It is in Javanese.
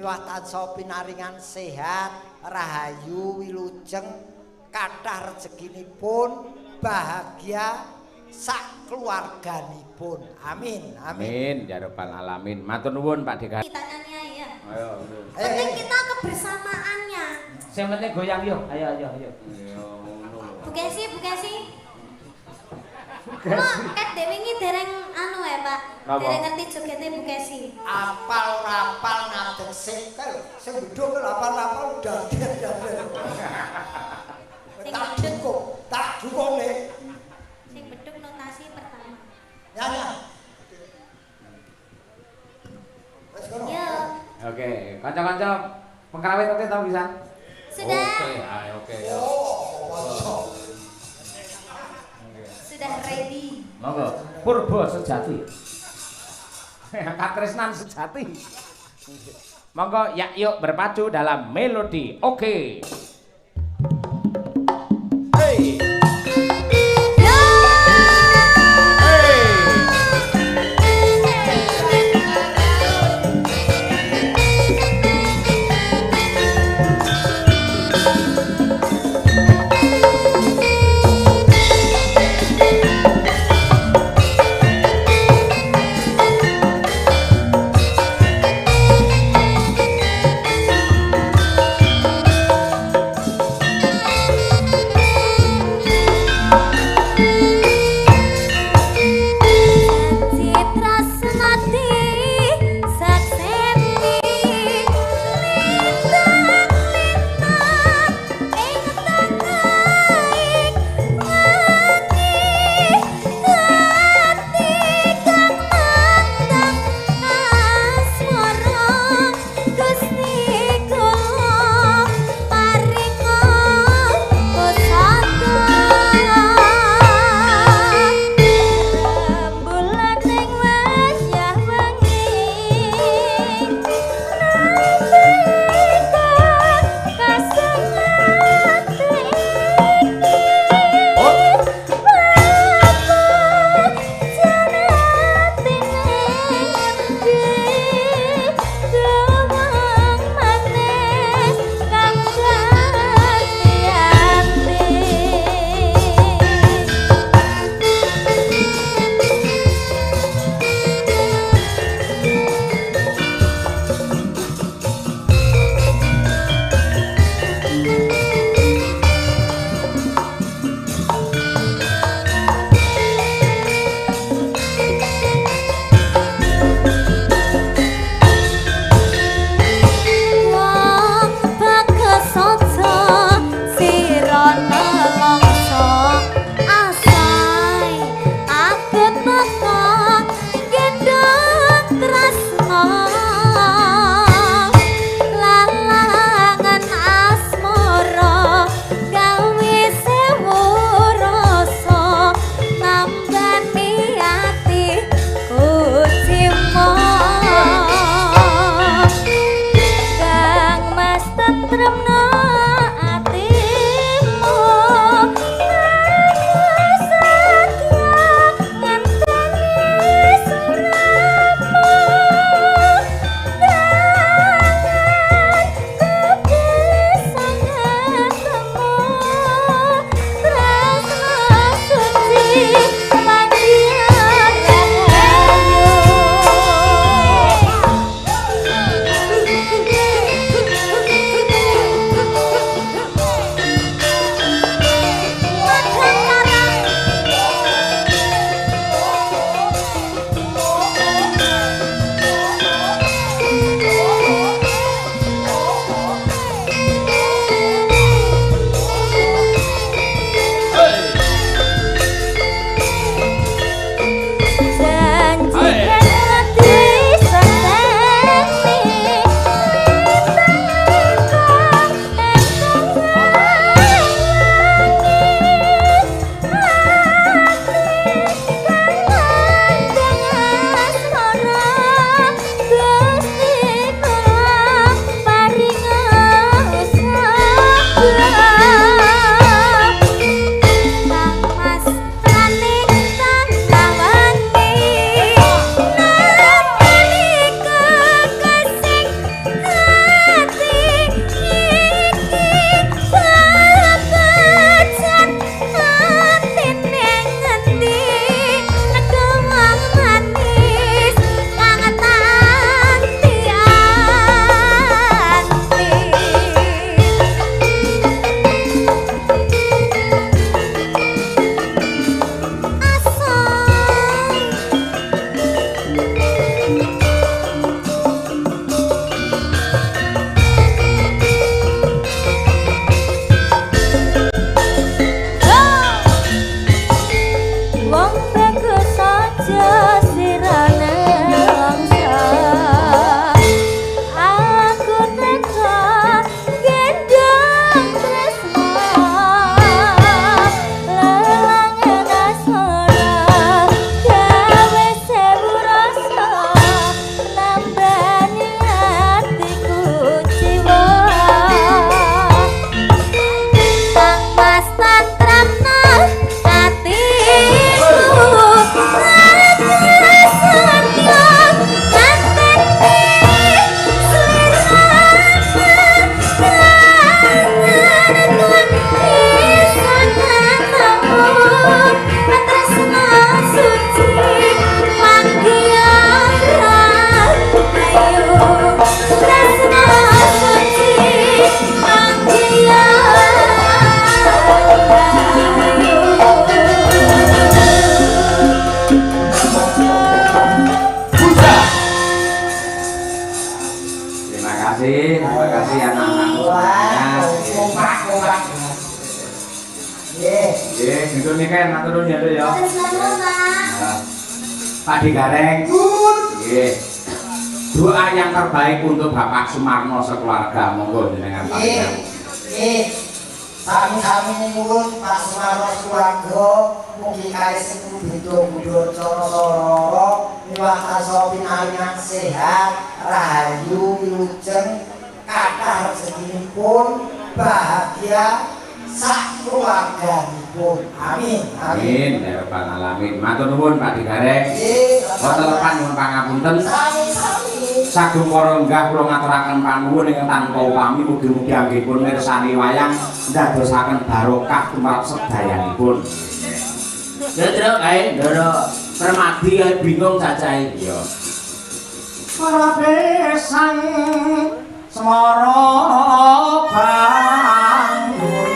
miwah tansah pinaringan sehat, rahayu, wilujeng, kathah rezekinipun, bahagia sak keluarganipun. Amin. Amin ya rabbal alamin. Matur nuwun Pak Dekan. Kita nyanyi ya. Ayo. Penting kita kebersamaannya. Sing penting goyang yo. Ayo. Bu Kesi. Ket dewe iki dereng anu ya, Pak. Dereng ngerti jogete Bu Kesi. Apal rapal ngadeg sekel, sing bedhok apal-apal daden. Tak dukung nih. Sing bedhug notasi pertama. Ya. Wes kono. Yo. Oke, kanca-kanca pengkrawit oke tau bisa? Sudah. Oke. Sudah ready. Monggo, purba sejati. Katresnan sejati. Monggo ya yuk berpacu dalam melodi. Oke. Hey. terima kasih anak-anakku semuanya. Kompak. Nggih. Nggih, gitu nih kan matur nuwun ya, Dok ya. Terus nuwun, Pak. Pak Digareng. Nggih. Doa yang terbaik untuk Bapak Sumarno sekeluarga, monggo jenengan Pak. Nggih. Sami-sami nyuwun Pak Sumarno keluarga mugi kaisiku bidho budho cara-cara niwataso pinaringan sehat, rahayu, wilujeng, kathah rezekinipun, bahagia sak keluarganipun. Amin. Amin ya rabbal alamin. Matur nuwun Pak Digareng. Nggih. Wonten lepan nyuwun pangapunten. Sami-sami. Sagung para enggah kula ngaturaken panuwun ingkang tanpa upami mugi-mugi anggipun mirsani wayang ndadosaken barokah tumrap sedayanipun. Ya truk kae ndoro Permadi ae bingung cacahe. Iya. Para besan semara bangun.